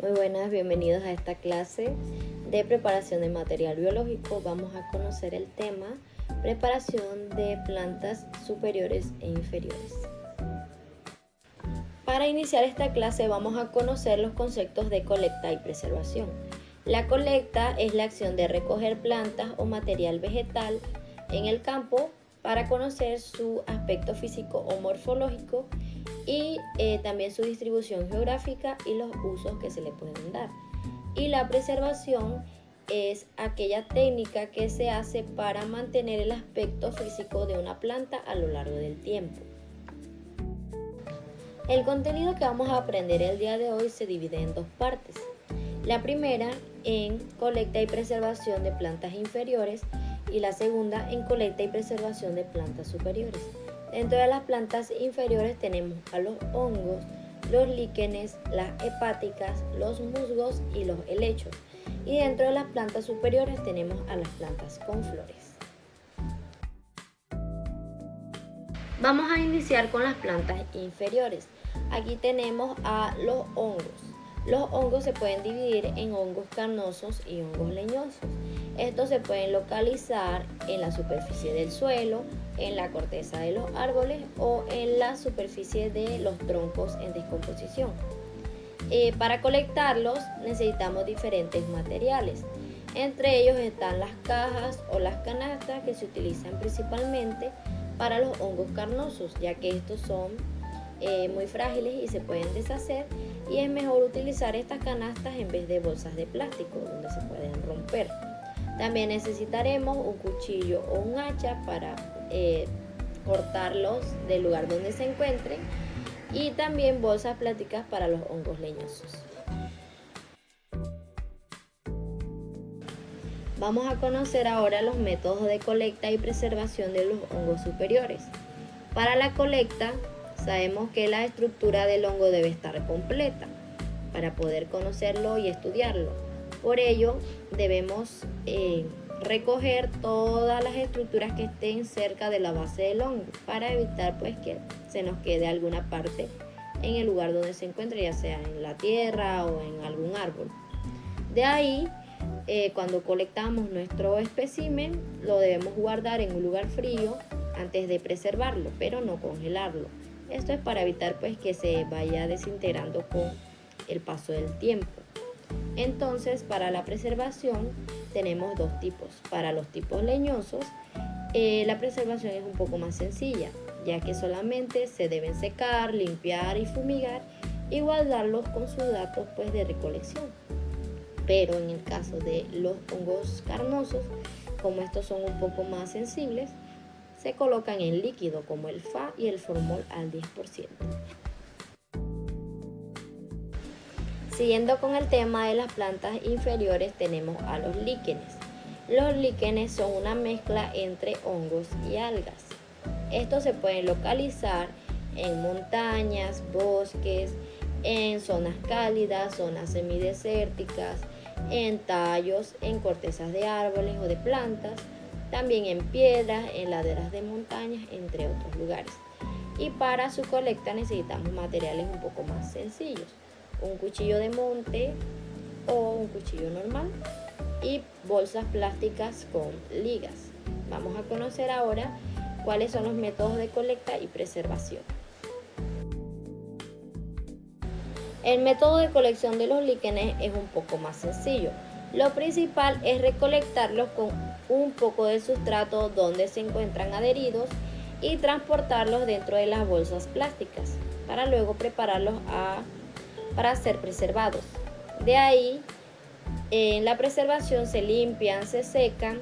Muy buenas, bienvenidos a esta clase de preparación de material biológico. Vamos a conocer el tema preparación de plantas superiores e inferiores. Para iniciar esta clase vamos a conocer los conceptos de colecta y preservación. La colecta es la acción de recoger plantas o material vegetal en el campo para conocer su aspecto físico o morfológico y también su distribución geográfica y los usos que se le pueden dar. Y la preservación es aquella técnica que se hace para mantener el aspecto físico de una planta a lo largo del tiempo. El contenido que vamos a aprender el día de hoy se divide en dos partes. La primera en colecta y preservación de plantas inferiores y la segunda en colecta y preservación de plantas superiores. Dentro de las plantas inferiores tenemos a los hongos, los líquenes, las hepáticas, los musgos y los helechos. Y dentro de las plantas superiores tenemos a las plantas con flores. Vamos a iniciar con las plantas inferiores. Aquí tenemos a los hongos. Los hongos se pueden dividir en hongos carnosos y hongos leñosos. Estos se pueden localizar en la superficie del suelo, en la corteza de los árboles o en la superficie de los troncos en descomposición. Para colectarlos necesitamos diferentes materiales. Entre ellos están las cajas o las canastas que se utilizan principalmente para los hongos carnosos, ya que estos son muy frágiles y se pueden deshacer, y es mejor utilizar estas canastas en vez de bolsas de plástico donde se pueden romper. También necesitaremos un cuchillo o un hacha para cortarlos del lugar donde se encuentren, y también bolsas plásticas para los hongos leñosos. Vamos a conocer ahora los métodos de colecta y preservación de los hongos superiores. Para la colecta, sabemos que la estructura del hongo debe estar completa para poder conocerlo y estudiarlo. Por ello, debemos recoger todas las estructuras que estén cerca de la base del hongo para evitar que se nos quede alguna parte en el lugar donde se encuentre, ya sea en la tierra o en algún árbol. De ahí, cuando colectamos nuestro espécimen, lo debemos guardar en un lugar frío antes de preservarlo, pero no congelarlo. Esto es para evitar que se vaya desintegrando con el paso del tiempo. Entonces, para la preservación tenemos dos tipos. Para los tipos leñosos, la preservación es un poco más sencilla, ya que solamente se deben secar, limpiar y fumigar y guardarlos con sus datos de recolección. Pero en el caso de los hongos carnosos, como estos son un poco más sensibles, se colocan en líquido como el FA y el formol al 10%. Siguiendo con el tema de las plantas inferiores, tenemos a los líquenes. Los líquenes son una mezcla entre hongos y algas. Estos se pueden localizar en montañas, bosques, en zonas cálidas, zonas semidesérticas, en tallos, en cortezas de árboles o de plantas, también en piedras, en laderas de montañas, entre otros lugares. Y para su colecta necesitamos materiales un poco más sencillos: un cuchillo de monte o un cuchillo normal y bolsas plásticas con ligas. Vamos a conocer ahora cuáles son los métodos de colecta y preservación. El método de colección de los líquenes es un poco más sencillo. Lo principal es recolectarlos con un poco de sustrato donde se encuentran adheridos y transportarlos dentro de las bolsas plásticas para luego prepararlos para ser preservados. De ahí, en la preservación se limpian, se secan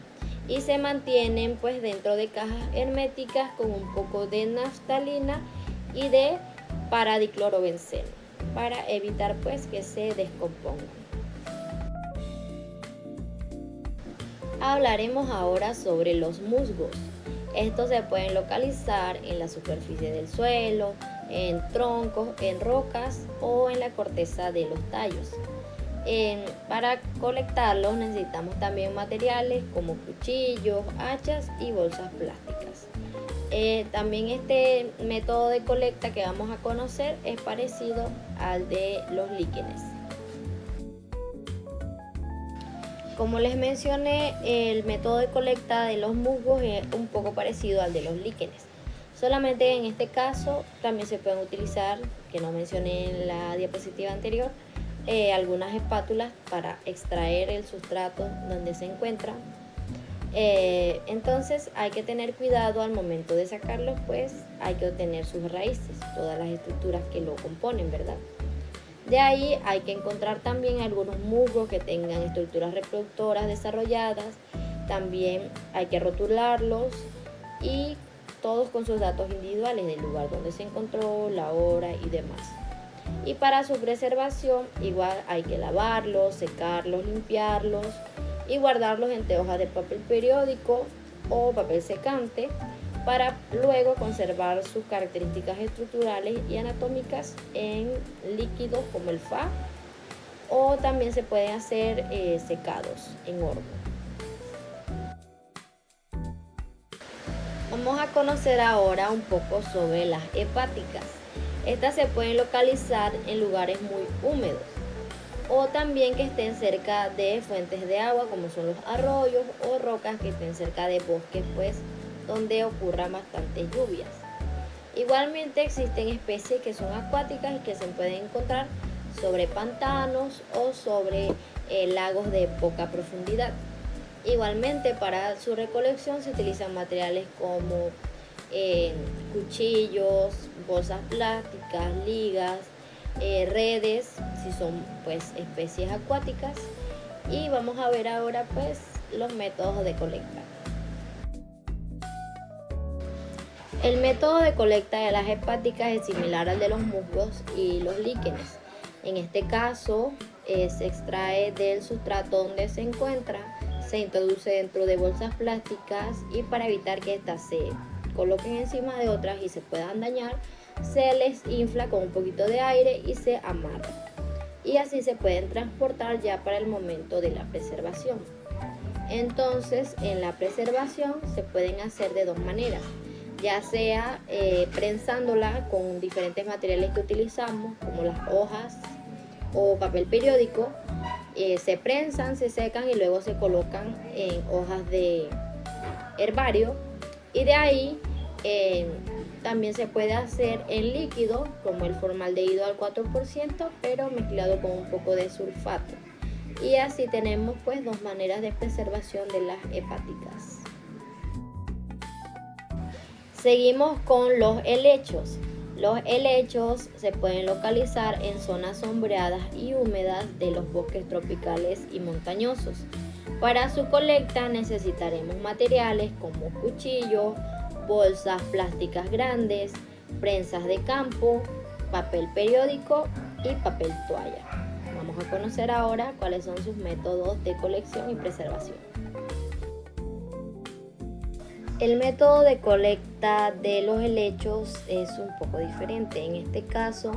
y se mantienen dentro de cajas herméticas con un poco de naftalina y de paradiclorobenceno para evitar que se descompongan. Hablaremos ahora sobre los musgos. Estos se pueden localizar en la superficie del suelo, en troncos, en rocas o en la corteza de los tallos. Para colectarlos necesitamos también materiales como cuchillos, hachas y bolsas plásticas. También este método de colecta que vamos a conocer es parecido al de los líquenes. Como les mencioné, el método de colecta de los musgos es un poco parecido al de los líquenes. Solamente en este caso también se pueden utilizar, que no mencioné en la diapositiva anterior, algunas espátulas para extraer el sustrato donde se encuentran. Entonces hay que tener cuidado al momento de sacarlos, pues hay que obtener sus raíces, todas las estructuras que lo componen, ¿verdad? De ahí hay que encontrar también algunos musgos que tengan estructuras reproductoras desarrolladas. También hay que rotularlos y todos con sus datos individuales del lugar donde se encontró, la hora y demás. Y para su preservación igual hay que lavarlos, secarlos, limpiarlos y guardarlos entre hojas de papel periódico o papel secante para luego conservar sus características estructurales y anatómicas en líquidos como el FA, o también se pueden hacer secados en horno. Vamos a conocer ahora un poco sobre las hepáticas. Estas se pueden localizar en lugares muy húmedos o también que estén cerca de fuentes de agua como son los arroyos o rocas que estén cerca de bosques, pues donde ocurran bastantes lluvias. Igualmente existen especies que son acuáticas y que se pueden encontrar sobre pantanos o sobre lagos de poca profundidad. Igualmente para su recolección se utilizan materiales como cuchillos, bolsas plásticas, ligas, redes, si son pues especies acuáticas. Y vamos a ver ahora pues los métodos de colecta. El método de colecta de las hepáticas es similar al de los musgos y los líquenes. En este caso, se extrae del sustrato donde se encuentra, se introduce dentro de bolsas plásticas y para evitar que éstas se coloquen encima de otras y se puedan dañar, se les infla con un poquito de aire y se amarra. Y así se pueden transportar ya para el momento de la preservación. Entonces, en la preservación se pueden hacer de dos maneras, ya sea prensándola con diferentes materiales que utilizamos, como las hojas o papel periódico. Se prensan, se secan y luego se colocan en hojas de herbario, y de ahí también se puede hacer en líquido como el formaldehído al 4%, pero mezclado con un poco de sulfato, y así tenemos pues dos maneras de preservación de las hepáticas. Seguimos con los helechos. Los helechos se pueden localizar en zonas sombreadas y húmedas de los bosques tropicales y montañosos. Para su colecta necesitaremos materiales como cuchillos, bolsas plásticas grandes, prensas de campo, papel periódico y papel toalla. Vamos a conocer ahora cuáles son sus métodos de colección y preservación. El método de colecta de los helechos es un poco diferente. En este caso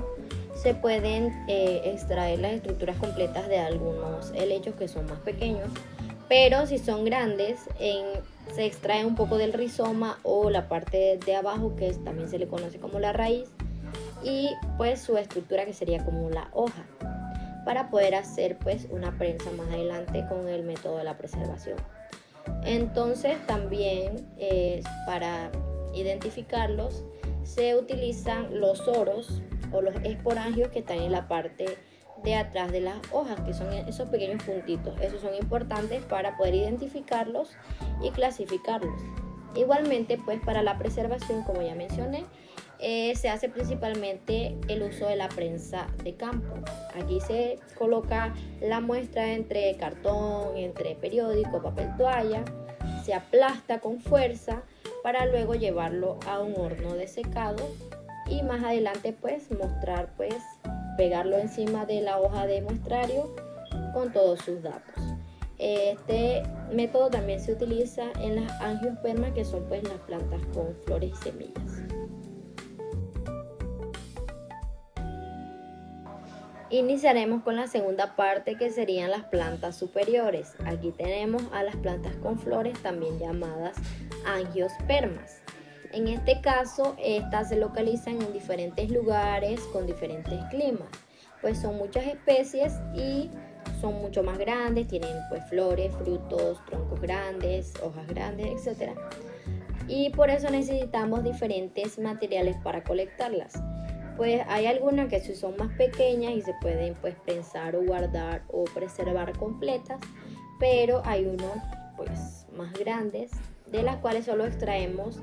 se pueden extraer las estructuras completas de algunos helechos que son más pequeños, pero si son grandes se extrae un poco del rizoma o la parte de abajo, que también se le conoce como la raíz, y pues su estructura, que sería como la hoja, para poder hacer pues una prensa más adelante con el método de la preservación. Entonces también para identificarlos se utilizan los soros o los esporangios que están en la parte de atrás de las hojas, que son esos pequeños puntitos. Esos son importantes para poder identificarlos y clasificarlos. Igualmente pues para la preservación, como ya mencioné, se hace principalmente el uso de la prensa de campo. Aquí se coloca la muestra entre cartón, entre periódico, papel toalla, se aplasta con fuerza para luego llevarlo a un horno de secado y más adelante pues mostrar, pues pegarlo encima de la hoja de muestrario con todos sus datos. Este método también se utiliza en las angiospermas, que son pues las plantas con flores y semillas. Iniciaremos con la segunda parte, que serían las plantas superiores. Aquí tenemos a las plantas con flores, también llamadas angiospermas. En este caso, estas se localizan en diferentes lugares con diferentes climas, pues son muchas especies y son mucho más grandes, tienen pues flores, frutos, troncos grandes, hojas grandes, etc. Y por eso necesitamos diferentes materiales para colectarlas. Pues hay algunas que sí son más pequeñas y se pueden pues prensar o guardar o preservar completas, pero hay unos pues más grandes de las cuales solo extraemos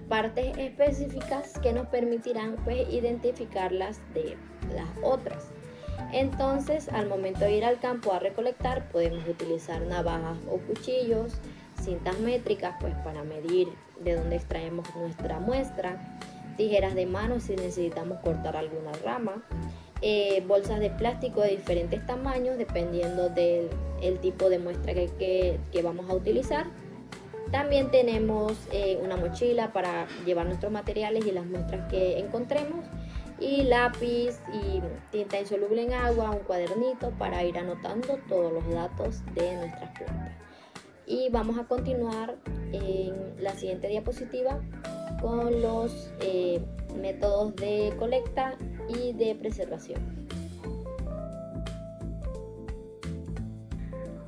partes específicas que nos permitirán pues identificarlas de las otras. Entonces, al momento de ir al campo a recolectar, podemos utilizar navajas o cuchillos, cintas métricas pues para medir de dónde extraemos nuestra muestra, tijeras de mano si necesitamos cortar alguna rama, bolsas de plástico de diferentes tamaños dependiendo del tipo de muestra que vamos a utilizar. También tenemos una mochila para llevar nuestros materiales y las muestras que encontremos, y lápiz y tinta insoluble en agua, un cuadernito para ir anotando todos los datos de nuestras plantas. Y vamos a continuar en la siguiente diapositiva con los métodos de colecta y de preservación.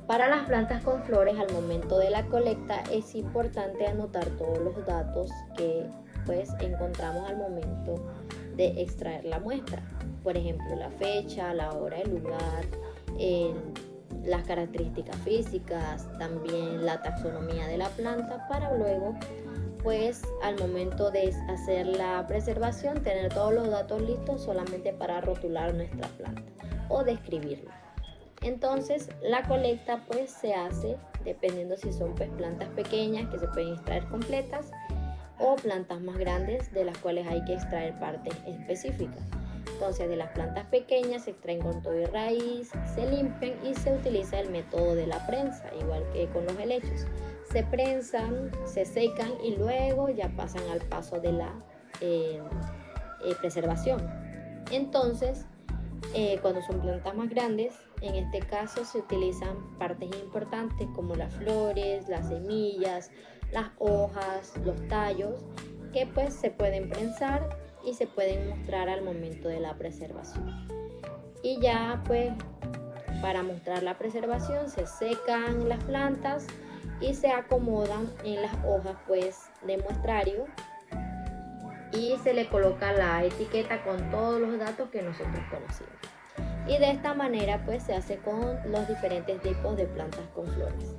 Para las plantas con flores, al momento de la colecta es importante anotar todos los datos que pues encontramos al momento de extraer la muestra. Por ejemplo, la fecha, la hora, el lugar, las características físicas, también la taxonomía de la planta, para luego pues al momento de hacer la preservación tener todos los datos listos solamente para rotular nuestra planta o describirla. Entonces la colecta pues se hace dependiendo si son pues plantas pequeñas que se pueden extraer completas o plantas más grandes de las cuales hay que extraer partes específicas. Entonces de las plantas pequeñas se extraen con todo y raíz, se limpian y se utiliza el método de la prensa, igual que con los helechos. Se prensan, se secan y luego ya pasan al paso de la preservación. Entonces cuando son plantas más grandes, en este caso se utilizan partes importantes como las flores, las semillas, las hojas, los tallos, que pues se pueden prensar y se pueden mostrar al momento de la preservación. Y ya pues para mostrar la preservación se secan las plantas y se acomodan en las hojas pues de muestrario y se le coloca la etiqueta con todos los datos que nosotros conocimos. Y de esta manera pues se hace con los diferentes tipos de plantas con flores.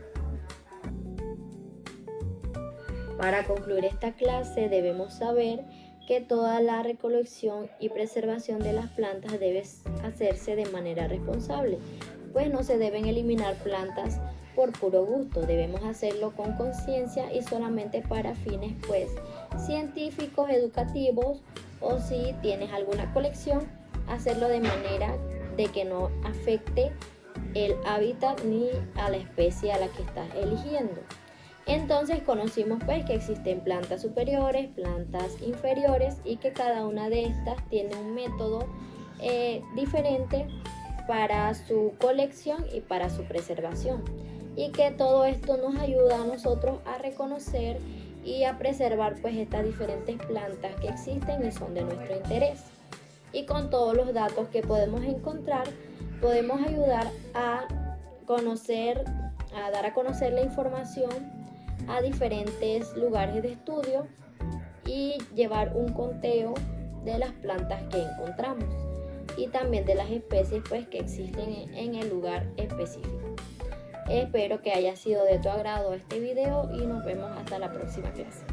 Para concluir esta clase debemos saber que toda la recolección y preservación de las plantas debe hacerse de manera responsable, pues no se deben eliminar plantas por puro gusto, debemos hacerlo con conciencia y solamente para fines pues científicos, educativos, o si tienes alguna colección, hacerlo de manera de que no afecte el hábitat ni a la especie a la que estás eligiendo. Entonces conocimos pues que existen plantas superiores, plantas inferiores y que cada una de estas tiene un método diferente para su colección y para su preservación, y que todo esto nos ayuda a nosotros a reconocer y a preservar pues estas diferentes plantas que existen y son de nuestro interés. Y con todos los datos que podemos encontrar podemos ayudar a conocer, a dar a conocer la información a diferentes lugares de estudio y llevar un conteo de las plantas que encontramos y también de las especies pues que existen en el lugar específico. Espero que haya sido de tu agrado este video y nos vemos hasta la próxima clase.